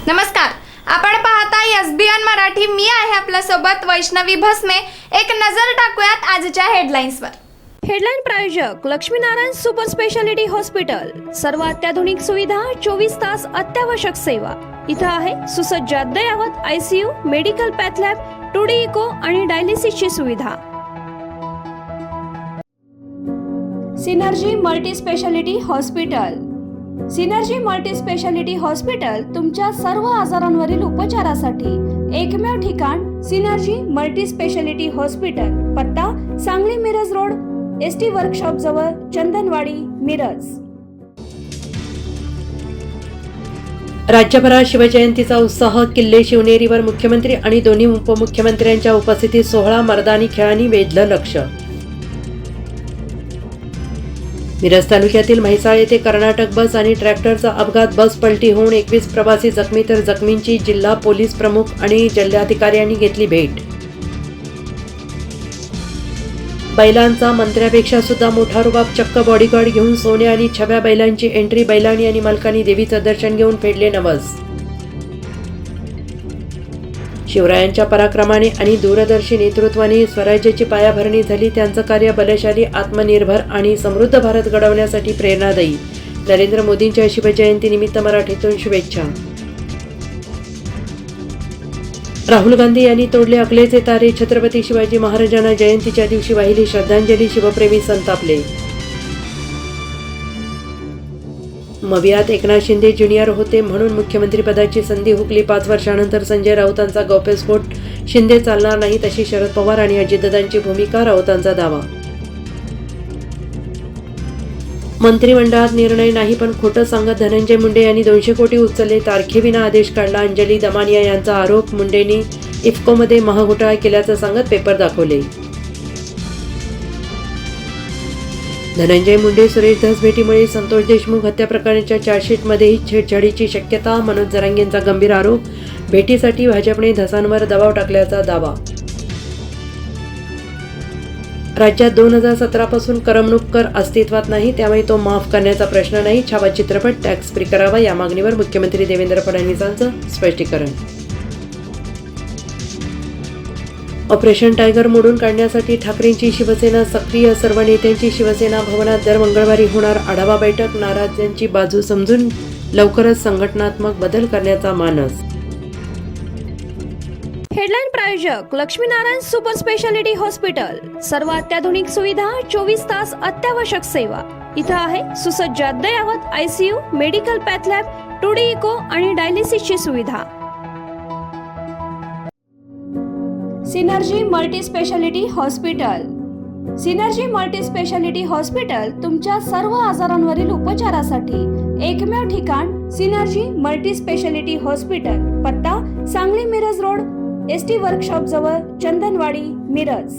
नमस्कार, आपण पाहताय एसबीएन मराठी. मी आहे आपल्या सोबत वैष्णवी भस्मे. एक नजर टाकूयात आजच्या हेडलाईन्सवर. हेडलाईन प्रायोजक लक्ष्मीनारायण सुपर स्पेशालिटी हॉस्पिटल. सर्व अत्याधुनिक सुविधा, 24 तास अत्यावश्यक सेवा. इथं आहे सुसज्ज अद्ययावत ICU, medical path lab, 2D echo आणि डायलिसिसची सुविधा. Synergy multi speciality hospital. Synergy multi speciality hospital तुमच्या सर्व आजारांवरील उपचारासाठी एकमेव ठिकाण. Synergy multi speciality hospital. पत्ता Sangli Miraj road, ST workshop जवळ, चंदनवाडी, मिरज. राज्यभरात शिवजयंतीचा उत्साह. किल्ले शिवनेरीवर मुख्यमंत्री आणि दोन्ही उपमुख्यमंत्र्यांच्या उपस्थितीत सोहळा. मर्दानी खेळांनी वेधलं लक्ष. मिरज तालुक्यातील म्हैसाळ येथे कर्नाटक बस आणि ट्रॅक्टरचा अपघात. बस पलटी होऊन 21 प्रवासी जखमी, तर जखमींची जिल्हा पोलीस प्रमुख आणि जिल्हाधिकाऱ्यांनी घेतली भेट. बैलांचा मंत्र्यापेक्षा सुद्धा मोठा रुबाब. चक्क बॉडीगार्ड घेऊन सोन्या आणि छव्या बैलांची एंट्री. बैलांनी आणि मालकांनी देवीचं दर्शन घेऊन फेडले नवस. शिवरायांच्या पराक्रमाने आणि दूरदर्शी नेतृत्वाने स्वराज्याची पायाभरणी झाली. त्यांचं कार्य बलशाली, आत्मनिर्भर आणि समृद्ध भारत घडवण्यासाठी प्रेरणादायी. नरेंद्र मोदींच्या शिवजयंतीनिमित्त मराठीतून शुभेच्छा. राहुल गांधी यांनी तोडले अकलेचे तारे. छत्रपती शिवाजी महाराजांना जयंतीच्या दिवशी वाहिली श्रद्धांजली. शिवप्रेमी संतापले. मवियात एकनाथ शिंदे ज्युनियर होते म्हणून मुख्यमंत्रीपदाची संधी हुकली. 5 वर्षांनंतर संजय राऊतांचा गौप्यस्फोट. शिंदे चालणार नाही तशी शरद पवार आणि अजितदादांची भूमिका. राऊतांचा दावा. मंत्रिमंडळात निर्णय नाही पण खोटं सांगत धनंजय मुंडे यांनी 200 कोटी उचलले. तारखेविना आदेश काढला. अंजली दमानिया यांचा आरोप. मुंडेंनी इफ्कोमध्ये महाघोटाळा केल्याचं सांगत पेपर दाखवले. धनंजय मुंडे सुरेश धस भेटीमुळे संतोष देशमुख हत्या प्रकरणाच्या चार्जशीटमध्येही छेडछाडीची शक्यता. मनोज जरांगेंचा गंभीर आरोप. भेटीसाठी भाजपने धसांवर दबाव टाकल्याचा दावा. राज्यात 2017 पासून करमणूक कर अस्तित्वात नाही, त्यामुळे तो माफ करण्याचा प्रश्न नाही. छावा चित्रपट टॅक्स फ्री करावा या मागणीवर मुख्यमंत्री देवेंद्र फडणवीसांचं स्पष्टीकरण. ऑपरेशन टायगर मोडून काढण्यासाठी ठाकरेंची शिवसेना सक्रिय. सर्व नेत्यांची शिवसेना भवनात दर मंगळवारी होणार आढावा बैठक. नाराज्यांची बाजू समजून लवकरच संघटनात्मक बदल करण्याचा मानस. हेडलाईन प्रायोजक लक्ष्मीनारायण सुपर स्पेशालिटी हॉस्पिटल. सर्व अत्याधुनिक सुविधा, 24 तास अत्यावश्यक सेवा. इथं आहे सुसज्ज अद्ययावत ICU, medical path lab, 2D echo आणि डायलिसिसची सुविधा. Synergy multi speciality hospital. Synergy multi speciality hospital तुमच्या सर्व आजारांवरील उपचारासाठी एकमेव ठिकाण. Synergy multi speciality hospital. पत्ता Sangli Miraj road, ST workshop जवळ, चंदनवाडी, मिरज.